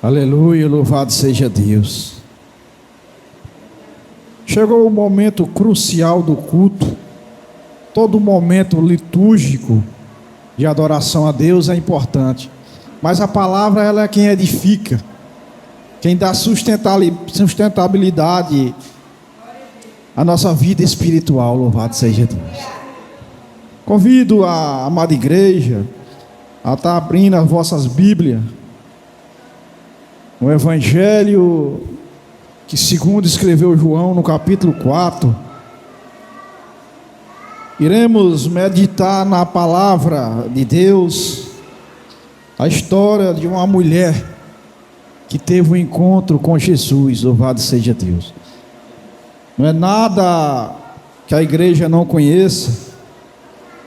Aleluia, louvado seja Deus. Chegou o momento crucial do culto. Todo momento litúrgico de adoração a Deus é importante, mas a palavra ela é quem edifica, quem dá sustentabilidade à nossa vida espiritual. Louvado seja Deus. Convido a amada igreja a estar abrindo as vossas Bíblias no Evangelho que segundo escreveu João, no capítulo 4. Iremos meditar na palavra de Deus, a história de uma mulher que teve um encontro com Jesus. Louvado seja Deus. Não é nada que a igreja não conheça,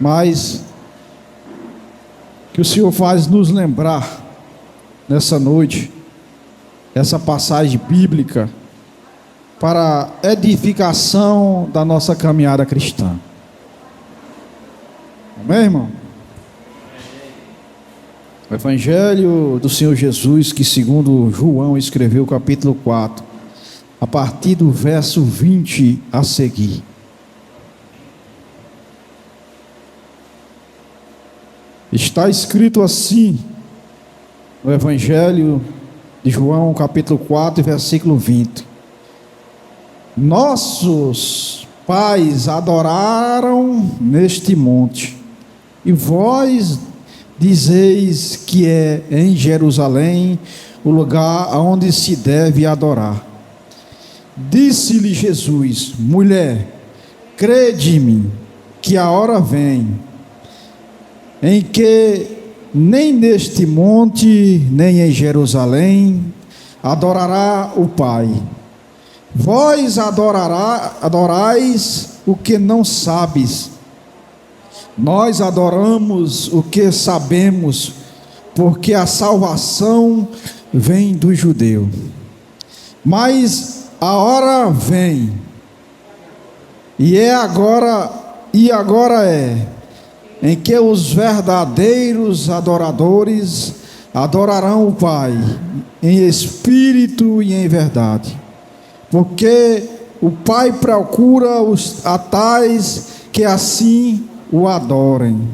mas que o Senhor faz nos lembrar nessa noite essa passagem bíblica para edificação da nossa caminhada cristã. Amém, irmão? O Evangelho do Senhor Jesus, que segundo João escreveu, capítulo 4, a partir do verso 20 a seguir. Está escrito assim no Evangelho de João, capítulo 4, versículo 20: Nossos pais adoraram neste monte, e vós dizeis que é em Jerusalém o lugar onde se deve adorar. Disse-lhe Jesus: Mulher, crede-me que a hora vem em que nem neste monte, nem em Jerusalém adorará o Pai. Vós adorais o que não sabes. Nós adoramos o que sabemos, porque a salvação vem do judeu. Mas a hora vem, e agora é, em que os verdadeiros adoradores adorarão o Pai em espírito e em verdade, porque o Pai procura a tais que assim o adorem.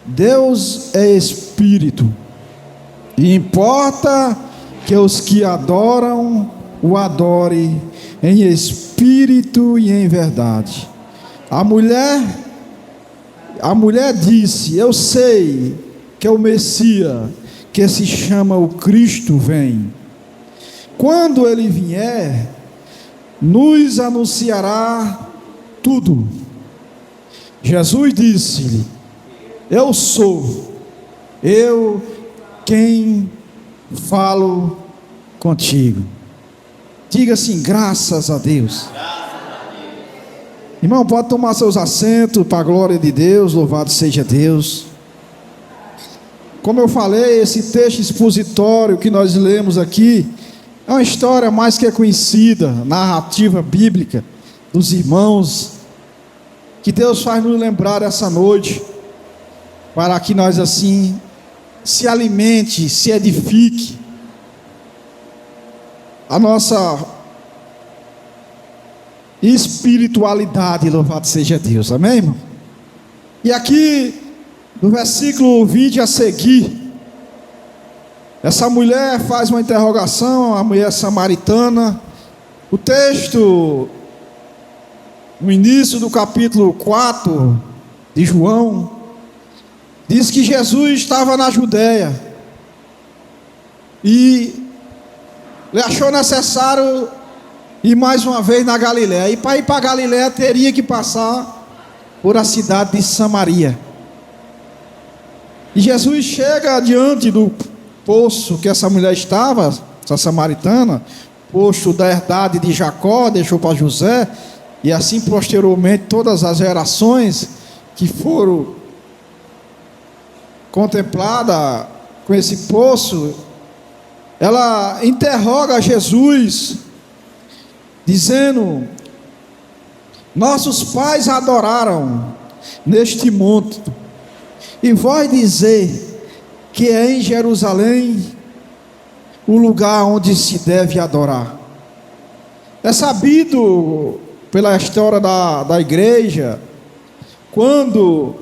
Deus é espírito, e importa que os que adoram o adorem em espírito e em verdade. A mulher disse: Eu sei que o Messias, que se chama o Cristo, vem. Quando ele vier, nos anunciará tudo. Jesus disse-lhe: Eu sou quem falo contigo. Diga assim: graças a Deus. Irmão, pode tomar seus assentos para a glória de Deus. Louvado seja Deus. Como eu falei, esse texto expositório que nós lemos aqui é uma história mais que conhecida, narrativa bíblica dos irmãos, que Deus faz nos lembrar essa noite, para que nós assim se alimente, se edifique a nossa espiritualidade. Louvado seja Deus. Amém, irmão? E aqui no versículo 20 a seguir, essa mulher faz uma interrogação, a mulher samaritana. O texto, no início do capítulo 4 de João, diz que Jesus estava na Judéia e ele achou necessário ir mais uma vez na Galiléia. E para ir para a Galiléia teria que passar por a cidade de Samaria. E Jesus chega diante do poço que essa mulher estava, essa samaritana, poço da herdade de Jacó, deixou para José, e assim posteriormente todas as gerações que foram contempladas com esse poço. Ela interroga Jesus, dizendo: nossos pais adoraram neste monte, e vós dizer que é em Jerusalém o lugar onde se deve adorar. É sabido pela história da igreja, quando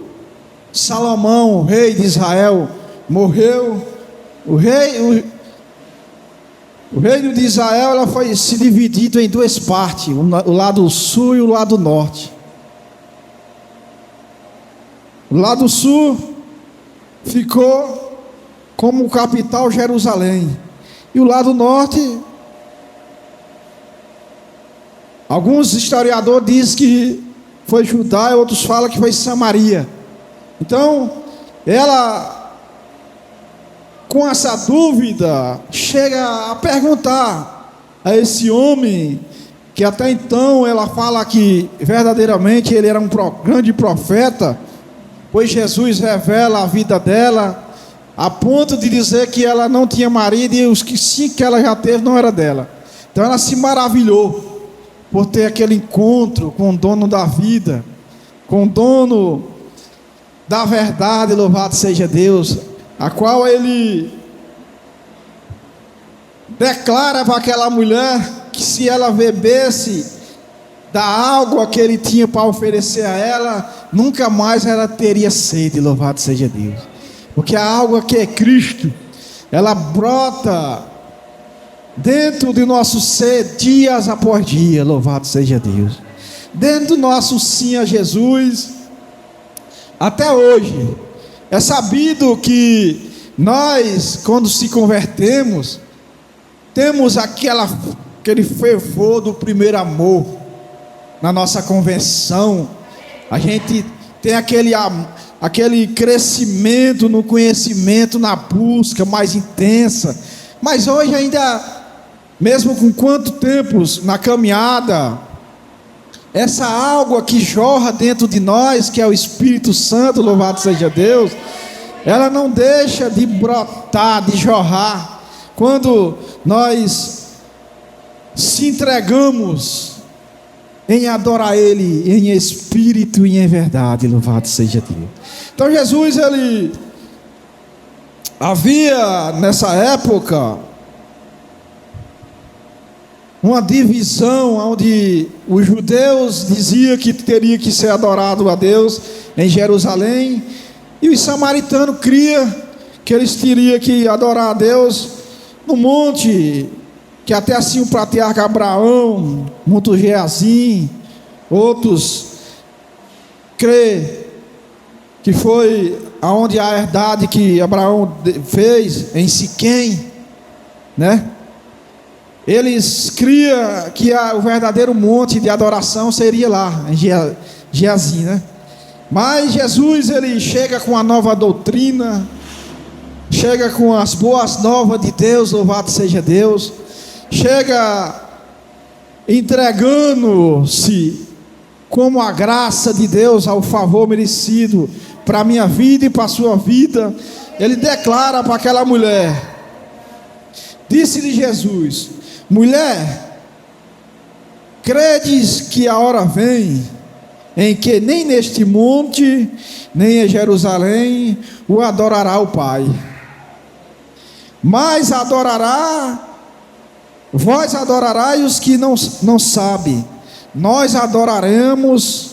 Salomão, o rei de Israel, morreu, o reino de Israel ela foi se dividido em duas partes, o lado sul e o lado norte. O lado sul ficou como capital Jerusalém, e o lado norte, alguns historiadores dizem que foi Judá, e outros falam que foi Samaria. Então, ela, com essa dúvida, chega a perguntar a esse homem, que até então ela fala que verdadeiramente ele era um grande profeta, pois Jesus revela a vida dela, a ponto de dizer que ela não tinha marido, e os que sim que ela já teve não era dela. Então ela se maravilhou por ter aquele encontro com o dono da vida, com o dono da verdade, louvado seja Deus, a qual ele declara para aquela mulher que se ela bebesse da água que ele tinha para oferecer a ela, nunca mais ela teria sede, louvado seja Deus, porque a água que é Cristo, ela brota dentro do nosso ser, dias após dia, louvado seja Deus, dentro do nosso sim a Jesus. Até hoje, é sabido que nós, quando se convertemos, temos aquele fervor do primeiro amor, na nossa conversão, a gente tem aquele crescimento no conhecimento, na busca mais intensa, mas hoje ainda, mesmo com quanto tempos na caminhada, essa água que jorra dentro de nós, que é o Espírito Santo, louvado seja Deus, ela não deixa de brotar, de jorrar, quando nós se entregamos em adorar Ele, em espírito e em verdade, louvado seja Deus. Então Jesus, ele havia nessa época uma divisão, onde os judeus diziam que teria que ser adorado a Deus em Jerusalém, e os samaritanos criam que eles teriam que adorar a Deus no monte, que até assim o patriarca Abraão, Monte Geazim, outros crê que foi aonde a herdade que Abraão fez em Siquém, né? Eles criam que o verdadeiro monte de adoração seria lá em Geazim, né? Mas Jesus, ele chega com a nova doutrina, chega com as boas novas de Deus, louvado seja Deus, chega entregando-se como a graça de Deus, ao favor merecido para a minha vida e para a sua vida. Ele declara para aquela mulher, disse-lhe Jesus: mulher, credes que a hora vem em que nem neste monte, nem em Jerusalém o adorará o Pai, mas vós adorarai os que não sabem, nós adoraremos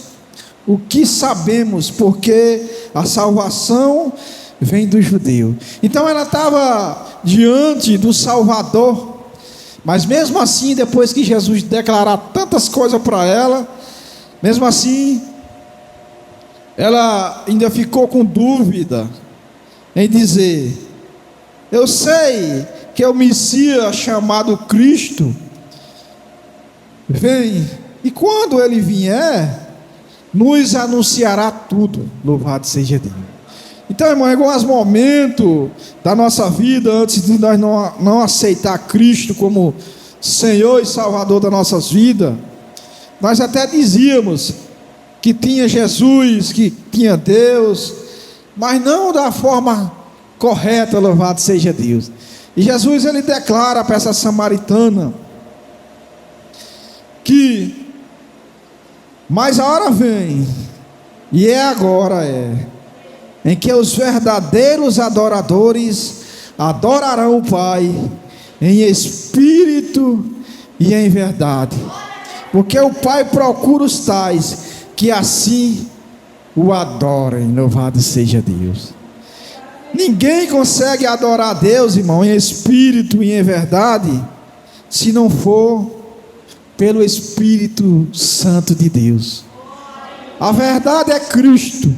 o que sabemos, porque a salvação vem do judeu. Então ela estava diante do Salvador, mas mesmo assim, depois que Jesus declarar tantas coisas para ela, mesmo assim, ela ainda ficou com dúvida em dizer: eu sei que o Messias chamado Cristo vem, e quando ele vier, nos anunciará tudo, louvado seja Deus. Então, irmão, em alguns momentos da nossa vida, antes de nós não aceitar Cristo como Senhor e Salvador das nossas vidas, nós até dizíamos que tinha Jesus, que tinha Deus, mas não da forma correta, louvado seja Deus. E Jesus, ele declara para essa samaritana que mas a hora vem, e agora em que os verdadeiros adoradores adorarão o Pai em espírito e em verdade. Porque o Pai procura os tais que assim o adorem. Louvado seja Deus. Ninguém consegue adorar a Deus, irmão, em espírito e em verdade, se não for pelo Espírito Santo de Deus. A verdade é Cristo,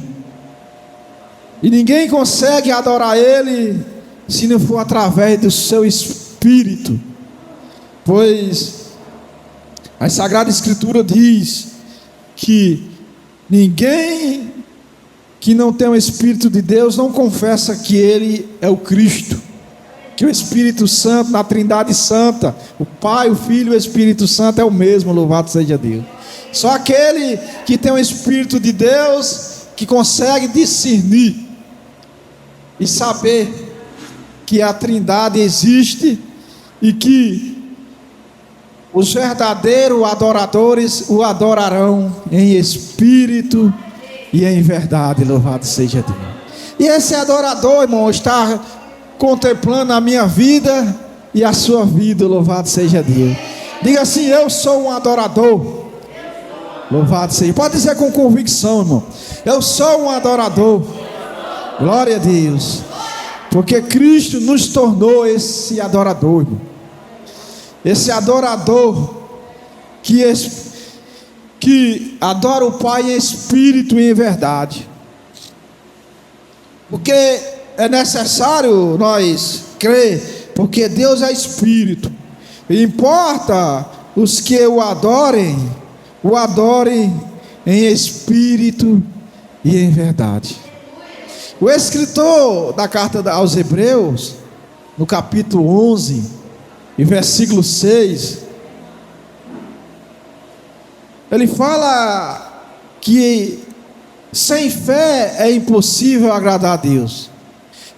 e ninguém consegue adorar Ele se não for através do seu Espírito, pois a Sagrada Escritura diz que ninguém que não tem o Espírito de Deus não confessa que Ele é o Cristo, que o Espírito Santo, na Trindade Santa, o Pai, o Filho e o Espírito Santo é o mesmo, louvado seja Deus. Só aquele que tem o Espírito de Deus, que consegue discernir e saber que a Trindade existe e que os verdadeiros adoradores o adorarão em espírito e em verdade, louvado seja Deus. E esse adorador, irmão, está contemplando a minha vida e a sua vida, louvado seja Deus. Diga assim: eu sou um adorador. Louvado seja. Pode dizer com convicção, irmão: eu sou um adorador. Glória a Deus. Porque Cristo nos tornou esse adorador, irmão. Esse adorador que adora o Pai em espírito e em verdade. Porque é necessário nós crer, porque Deus é espírito. E importa os que o adorem em espírito e em verdade. O escritor da carta aos Hebreus, no capítulo 11, e versículo 6, ele fala que sem fé é impossível agradar a Deus,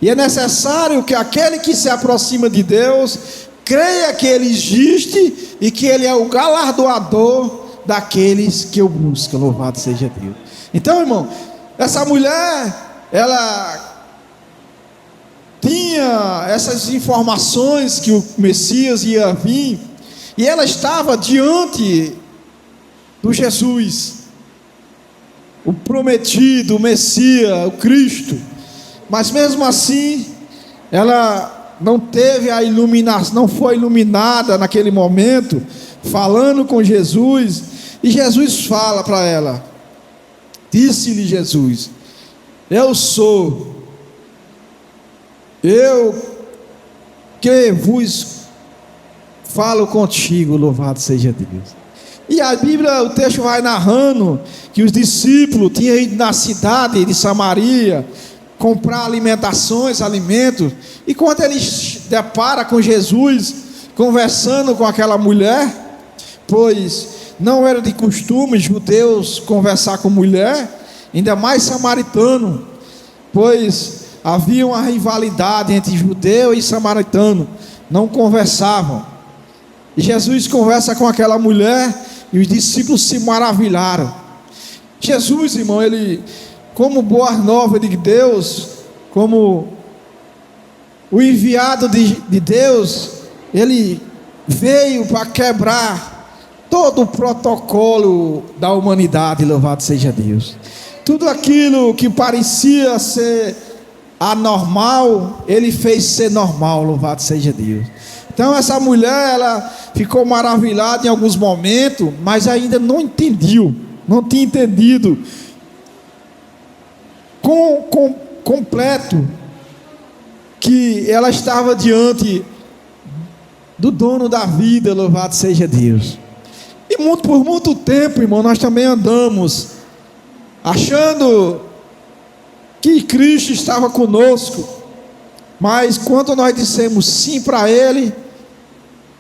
e é necessário que aquele que se aproxima de Deus creia que Ele existe e que Ele é o galardoador daqueles que o buscam. Louvado seja Deus. Então, irmão, essa mulher, ela tinha essas informações que o Messias ia vir, e ela estava diante do Jesus, o prometido, o Messias, o Cristo. Mas mesmo assim, ela não teve a iluminação, não foi iluminada naquele momento, falando com Jesus. E Jesus fala para ela, disse-lhe Jesus: eu que vos falo contigo, louvado seja Deus. E a Bíblia, o texto vai narrando que os discípulos tinham ido na cidade de Samaria comprar alimentos, e quando eles deparam com Jesus conversando com aquela mulher, pois não era de costume judeus conversar com mulher, ainda mais samaritano, pois havia uma rivalidade entre judeu e samaritano, não conversavam. E Jesus conversa com aquela mulher, e os discípulos se maravilharam. Jesus, irmão, ele, como boa nova de Deus, como o enviado de Deus, ele veio para quebrar todo o protocolo da humanidade, louvado seja Deus. Tudo aquilo que parecia ser anormal, ele fez ser normal, louvado seja Deus. Então essa mulher, ela ficou maravilhada em alguns momentos, mas ainda não tinha entendido completo que ela estava diante do dono da vida, louvado seja Deus. E por muito tempo, irmão, nós também andamos achando que Cristo estava conosco, mas quando nós dissemos sim para Ele,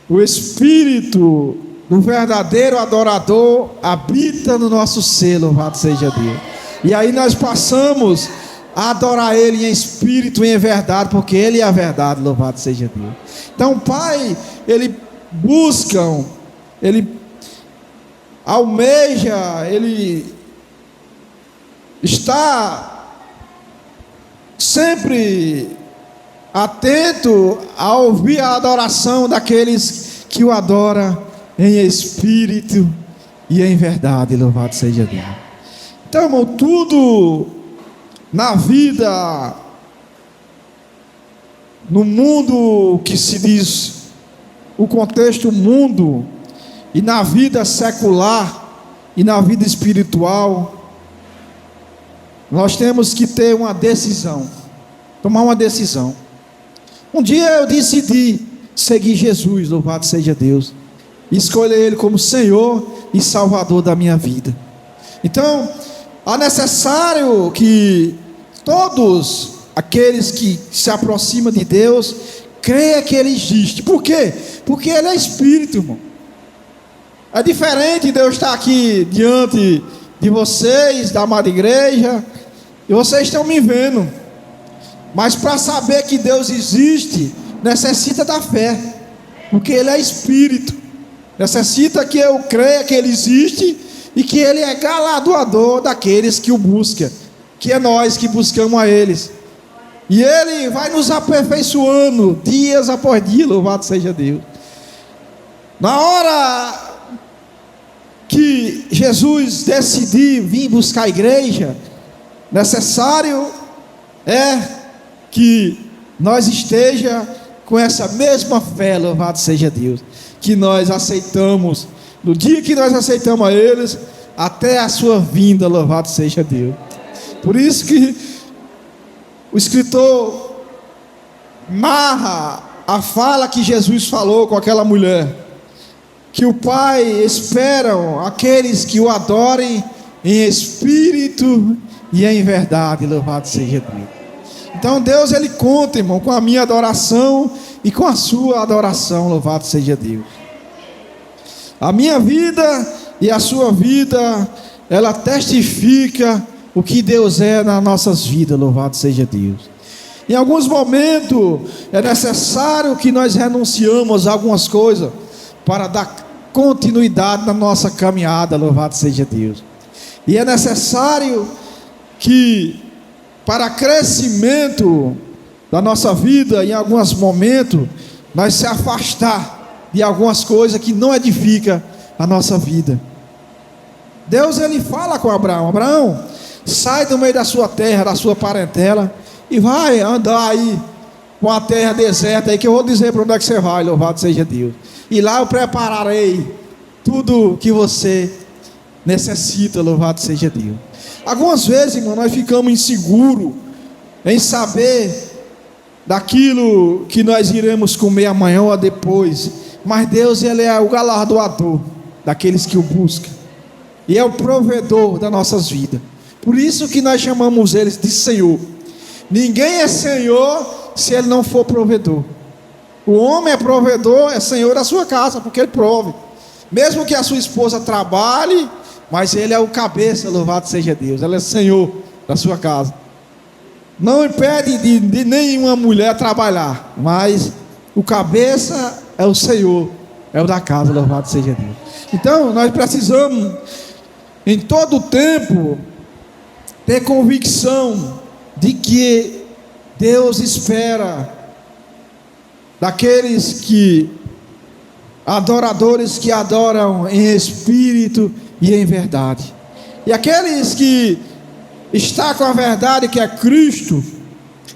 o Espírito do verdadeiro adorador habita no nosso ser, louvado seja Deus. E aí nós passamos a adorar Ele em espírito e em verdade, porque Ele é a verdade, louvado seja Deus. Então o Pai, Ele busca, Ele almeja, Ele está sempre atento a ouvir a adoração daqueles que o adoram em espírito e em verdade. Louvado seja Deus. Então, irmão, tudo na vida, no mundo que se diz o contexto mundo, e na vida secular e na vida espiritual, nós temos que ter uma decisão, tomar uma decisão. Um dia eu decidi seguir Jesus, louvado seja Deus, e escolher Ele como Senhor e Salvador da minha vida. Então, é necessário que todos aqueles que se aproximam de Deus creia que Ele existe. Por quê? Porque Ele é Espírito, irmão. É diferente de eu estar aqui diante de vocês, da amada igreja, e vocês estão me vendo. Mas para saber que Deus existe, necessita da fé, porque Ele é Espírito. Necessita que eu creia que Ele existe e que Ele é galardoador daqueles que o buscam, que é nós que buscamos a Eles. E Ele vai nos aperfeiçoando dias após dia, louvado seja Deus. Na hora que Jesus decidiu vir buscar a igreja, necessário é que nós esteja com essa mesma fé, louvado seja Deus, que nós aceitamos, no dia que nós aceitamos a eles, até a sua vinda, louvado seja Deus. Por isso que o escritor narra a fala que Jesus falou com aquela mulher, que o Pai espera aqueles que o adorem em espírito e em verdade, louvado seja Deus. Então Deus, Ele conta, irmão, com a minha adoração e com a sua adoração, louvado seja Deus. A minha vida e a sua vida, ela testifica o que Deus é nas nossas vidas, louvado seja Deus. Em alguns momentos é necessário que nós renunciamos a algumas coisas para dar continuidade na nossa caminhada, louvado seja Deus. E é necessário que, para crescimento da nossa vida, em alguns momentos, nós se afastar de algumas coisas que não edificam a nossa vida. Deus, Ele fala com Abraão: Abraão, sai do meio da sua terra, da sua parentela, e vai andar aí com a terra deserta aí, que eu vou dizer para onde é que você vai, louvado seja Deus. E lá eu prepararei tudo que você necessita, louvado seja Deus. Algumas vezes, irmão, nós ficamos inseguros em saber daquilo que nós iremos comer amanhã ou depois, mas Deus, Ele é o galardoador daqueles que o buscam, e é o provedor das nossas vidas. Por isso que nós chamamos Ele de Senhor. Ninguém é Senhor se Ele não for provedor. O homem é provedor, é senhor da sua casa, porque ele prove. Mesmo que a sua esposa trabalhe, mas ele é o cabeça, louvado seja Deus. Ele é senhor da sua casa. Não impede de nenhuma mulher trabalhar, mas o cabeça é o Senhor, é o da casa, louvado seja Deus. Então nós precisamos, em todo o tempo, ter convicção de que Deus espera daqueles que, adoradores que adoram em espírito e em verdade. E aqueles que está com a verdade, que é Cristo,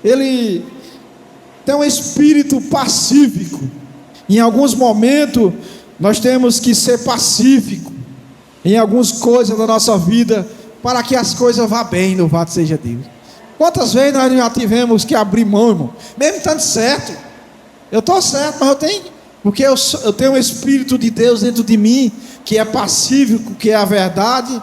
ele tem um espírito pacífico. Em alguns momentos nós temos que ser pacífico em algumas coisas da nossa vida, para que as coisas vá bem, louvado seja Deus. Quantas vezes nós já tivemos que abrir mão, irmão, mesmo estando certo? Eu estou certo, mas eu tenho, porque eu tenho um Espírito de Deus dentro de mim, que é pacífico, que é a verdade.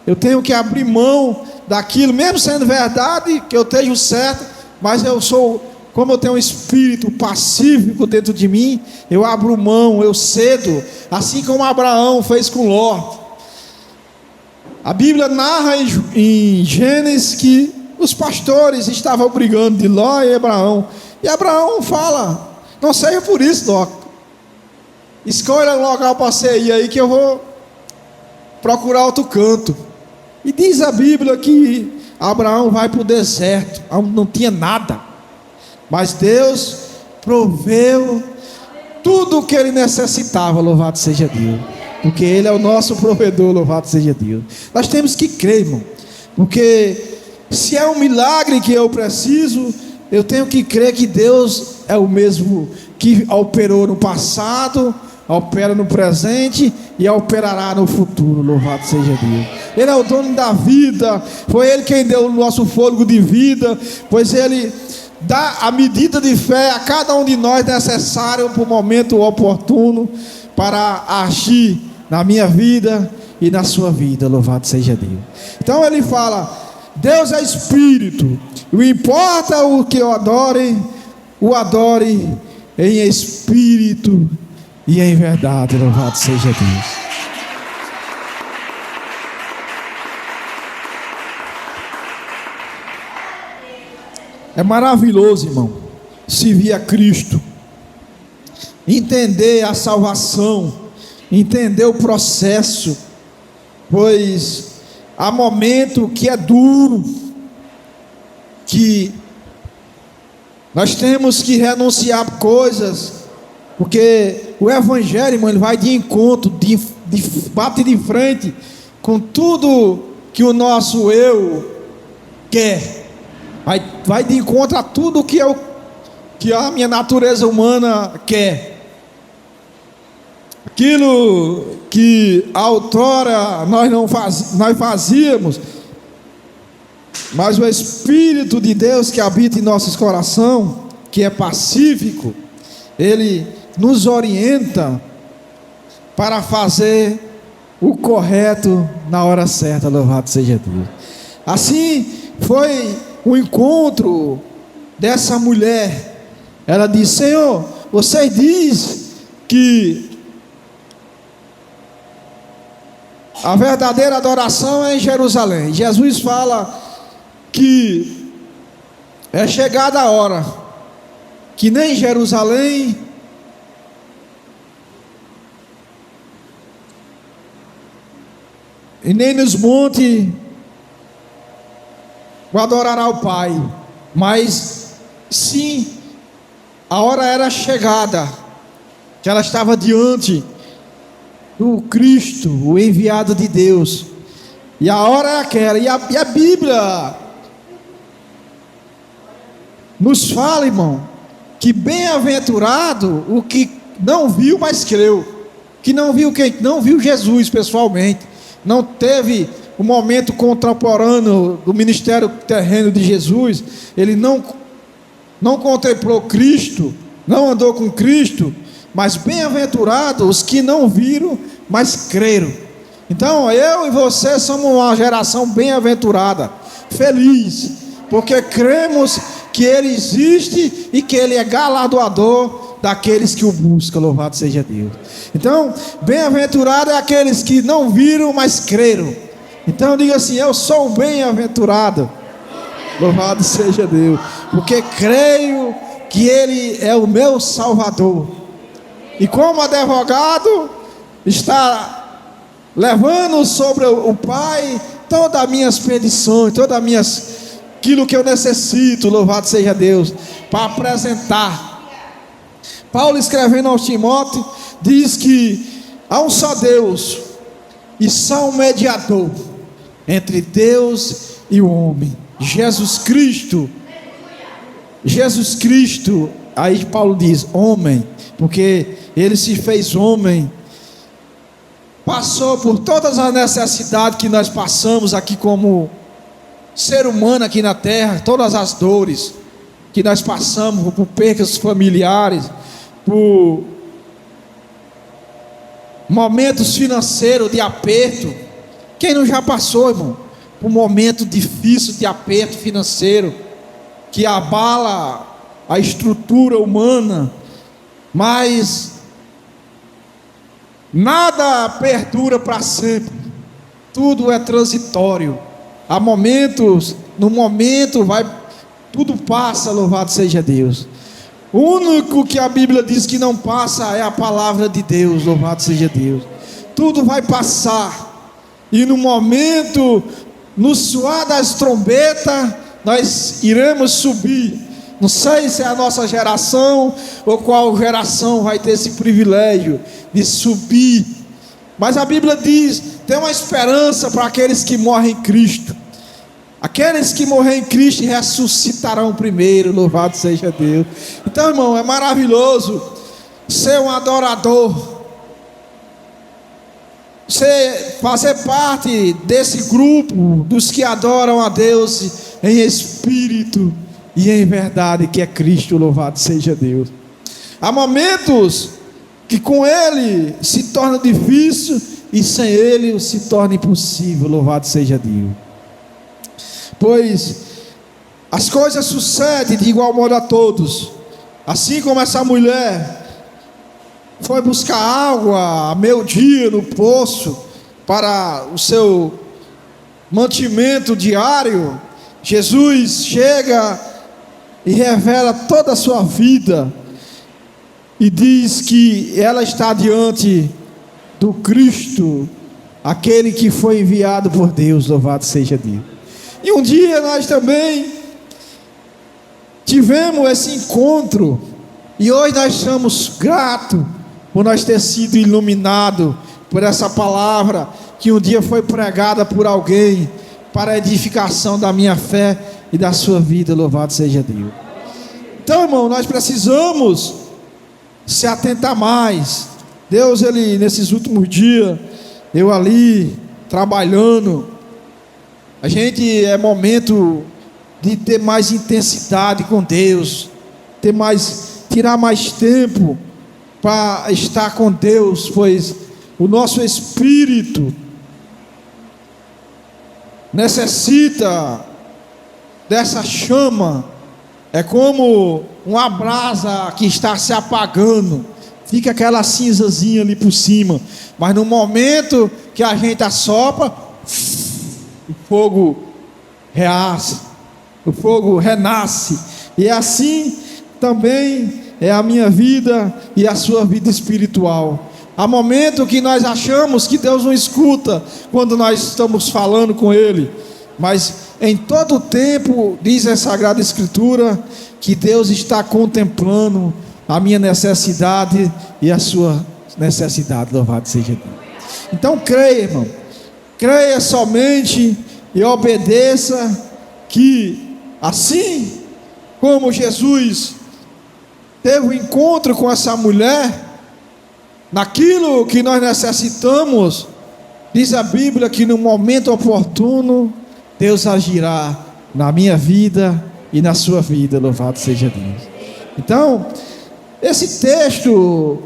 Eu tenho que abrir mão daquilo, mesmo sendo verdade, que eu esteja certo, mas eu sou, como eu tenho um Espírito pacífico dentro de mim, eu abro mão, eu cedo, assim como Abraão fez com Ló. A Bíblia narra em Gênesis que os pastores estavam brigando de Ló e Abraão, e Abraão fala: não seja por isso, Doc. Escolha um local para você ir aí, que eu vou procurar outro canto. E diz a Bíblia que Abraão vai para o deserto, onde não tinha nada mas Deus proveu tudo o que ele necessitava. Louvado seja Deus, porque Ele é o nosso provedor. Louvado seja Deus. Nós temos que crer, irmão, porque se é um milagre que eu preciso, eu tenho que crer que Deus é o mesmo que operou no passado, opera no presente e operará no futuro. Louvado seja Deus. Ele é o dono da vida, foi Ele quem deu o nosso fôlego de vida, pois Ele dá a medida de fé a cada um de nós necessário para o momento oportuno para agir na minha vida e na sua vida. Louvado seja Deus. Então ele fala: Deus é Espírito, não importa o que eu adore, o adore em espírito e em verdade. Louvado seja Deus. É maravilhoso, irmão, servir a Cristo, entender a salvação, entender o processo, pois há momento que é duro, que nós temos que renunciar coisas, porque o Evangelho, irmão, ele vai de encontro, bate de frente com tudo que o nosso eu quer. Vai de encontro a tudo que a minha natureza humana quer. Aquilo que outrora nós fazíamos, mas o Espírito de Deus que habita em nossos corações, que é pacífico, Ele nos orienta para fazer o correto na hora certa. Louvado seja Deus. Assim foi o encontro dessa mulher. Ela disse: Senhor, você diz que a verdadeira adoração é em Jerusalém. Jesus fala que é chegada a hora que nem em Jerusalém e nem nos montes adorará o Pai, mas sim, a hora era chegada, que ela estava diante do Cristo, o enviado de Deus, e a hora é aquela, e a Bíblia nos fala, irmão, que bem-aventurado o que não viu, mas creu. Que não viu quem? Não viu Jesus pessoalmente, não teve o momento contemporâneo do ministério terreno de Jesus, ele não contemplou Cristo, não andou com Cristo, mas bem-aventurados os que não viram, mas creram. Então eu e você somos uma geração bem-aventurada, feliz, porque cremos que Ele existe e que Ele é galardoador daqueles que o buscam. Louvado seja Deus. Então, bem-aventurado é aqueles que não viram, mas creram. Então diga assim: eu sou um bem-aventurado. Louvado seja Deus, porque creio que Ele é o meu Salvador, e como advogado está levando sobre o Pai todas as minhas petições, aquilo que eu necessito. Louvado seja Deus, para apresentar. Paulo, escrevendo aos Timóteo, diz que há um só Deus e só um mediador entre Deus e o homem, Jesus Cristo. Jesus Cristo, aí Paulo diz homem, porque Ele se fez homem, passou por todas as necessidades que nós passamos aqui como ser humano aqui na terra, todas as dores que nós passamos, por percas familiares, por momentos financeiros de aperto. Quem não já passou, irmão, por um momento difícil de aperto financeiro, que abala a estrutura humana, mas nada perdura para sempre, tudo é transitório. Há momentos, no momento tudo passa. Louvado seja Deus. O único que a Bíblia diz que não passa é a palavra de Deus. Louvado seja Deus. Tudo vai passar, e no momento, no soar das trombetas, nós iremos subir Não sei se é a nossa geração ou qual geração vai ter esse privilégio de subir. Mas a Bíblia diz: tem uma esperança para aqueles que morrem em Cristo. Aqueles que morrem em Cristo ressuscitarão primeiro, louvado seja Deus. Então, irmão, é maravilhoso ser um adorador, você fazer parte desse grupo dos que adoram a Deus em espírito e em verdade, que é Cristo, louvado seja Deus. Há momentos que com Ele se torna difícil e sem Ele se torna impossível, louvado seja Deus. Pois as coisas sucedem de igual modo a todos. Assim como essa mulher foi buscar água a meio-dia no poço para o seu mantimento diário, Jesus chega e revela toda a sua vida e diz que ela está diante do Cristo, aquele que foi enviado por Deus, louvado seja Deus. E um dia nós também tivemos esse encontro, e hoje nós somos gratos por nós ter sido iluminados por essa palavra que um dia foi pregada por alguém para a edificação da minha fé e da sua vida, louvado seja Deus. Então, irmão, nós precisamos se atentar mais. Deus, Ele, nesses últimos dias, eu ali, trabalhando, a gente é momento de ter mais intensidade com Deus, tirar mais tempo para estar com Deus, pois o nosso espírito necessita dessa chama. É como uma brasa que está se apagando, fica aquela cinzazinha ali por cima, mas no momento que a gente assopra, o fogo reaça, o fogo renasce. E assim também é a minha vida e a sua vida espiritual. Há momento que nós achamos que Deus não escuta quando nós estamos falando com Ele, mas em todo o tempo, diz a Sagrada Escritura, que Deus está contemplando a minha necessidade e a sua necessidade, louvado seja Deus. Então creia, irmão, creia somente e obedeça, que assim como Jesus teve um encontro com essa mulher, naquilo que nós necessitamos, diz a Bíblia que no momento oportuno Deus agirá na minha vida e na sua vida, louvado seja Deus. Então, esse texto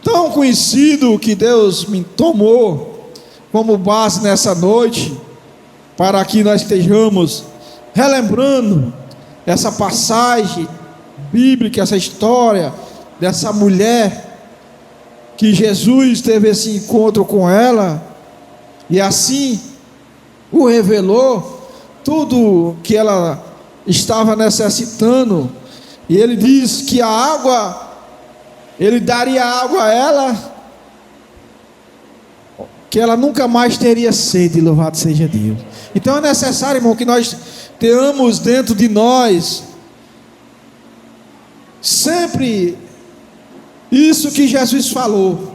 tão conhecido que Deus me tomou como base nessa noite, para que nós estejamos relembrando essa passagem bíblica, essa história dessa mulher que Jesus teve esse encontro com ela, e assim o revelou tudo que ela estava necessitando. E ele diz que a água, ele daria água a ela, que ela nunca mais teria sede, louvado seja Deus. Então é necessário, irmão, que nós tenhamos dentro de nós sempre isso que Jesus falou.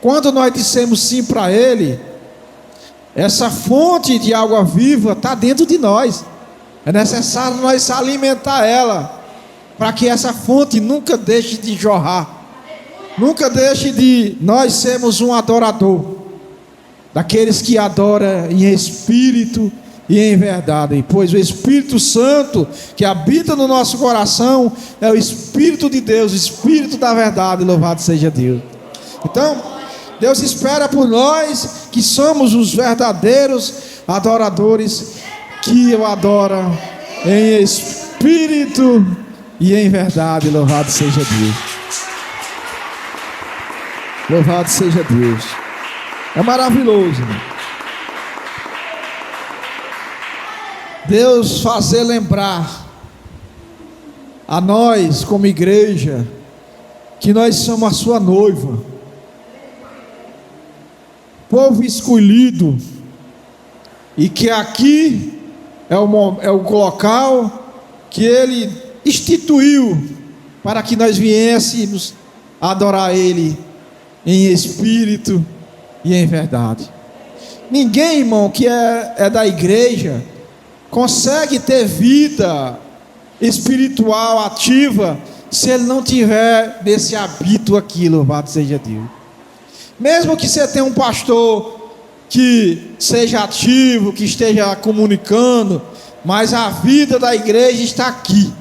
Quando nós dissemos sim para Ele, essa fonte de água viva está dentro de nós. É necessário nós alimentar ela, para que essa fonte nunca deixe de jorrar, nunca deixe de nós sermos um adorador, daqueles que adoram em espírito e em verdade, pois o Espírito Santo que habita no nosso coração é o Espírito de Deus, o Espírito da verdade, louvado seja Deus. Então Deus espera por nós que somos os verdadeiros adoradores, que o adoram em espírito e em verdade, louvado seja Deus. Louvado seja Deus. É maravilhoso, né? Deus fazer lembrar a nós como igreja que nós somos a sua noiva, povo escolhido, e que aqui é o local que Ele instituiu para que nós viéssemos adorar Ele em espírito e em verdade. Ninguém, irmão, que é da igreja, consegue ter vida espiritual ativa se ele não tiver desse hábito aqui, louvado seja Deus. Mesmo que você tenha um pastor que seja ativo, que esteja comunicando, mas a vida da igreja está aqui.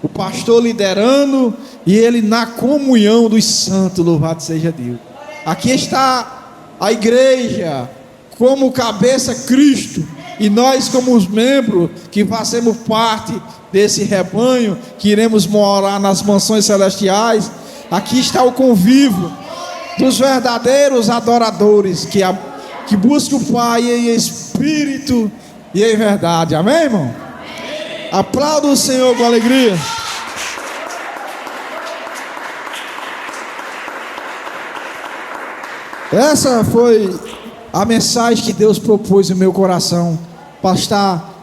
O pastor liderando e ele na comunhão dos santos, louvado seja Deus. Aqui está a igreja como cabeça Cristo, e nós como os membros que fazemos parte desse rebanho, que iremos morar nas mansões celestiais. Aqui está o convívio dos verdadeiros adoradores que buscam o Pai em espírito e em verdade. Amém, irmão? Aplauda o Senhor com alegria. Essa foi a mensagem que Deus propôs no meu coração, para estar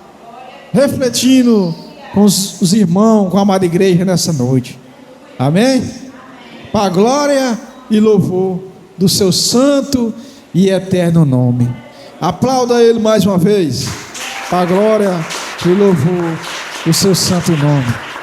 refletindo com os irmãos, com a amada igreja nessa noite. Amém? Para a glória e louvor do seu santo e eterno nome. Aplauda Ele mais uma vez, para a glória e louvor do seu santo nome.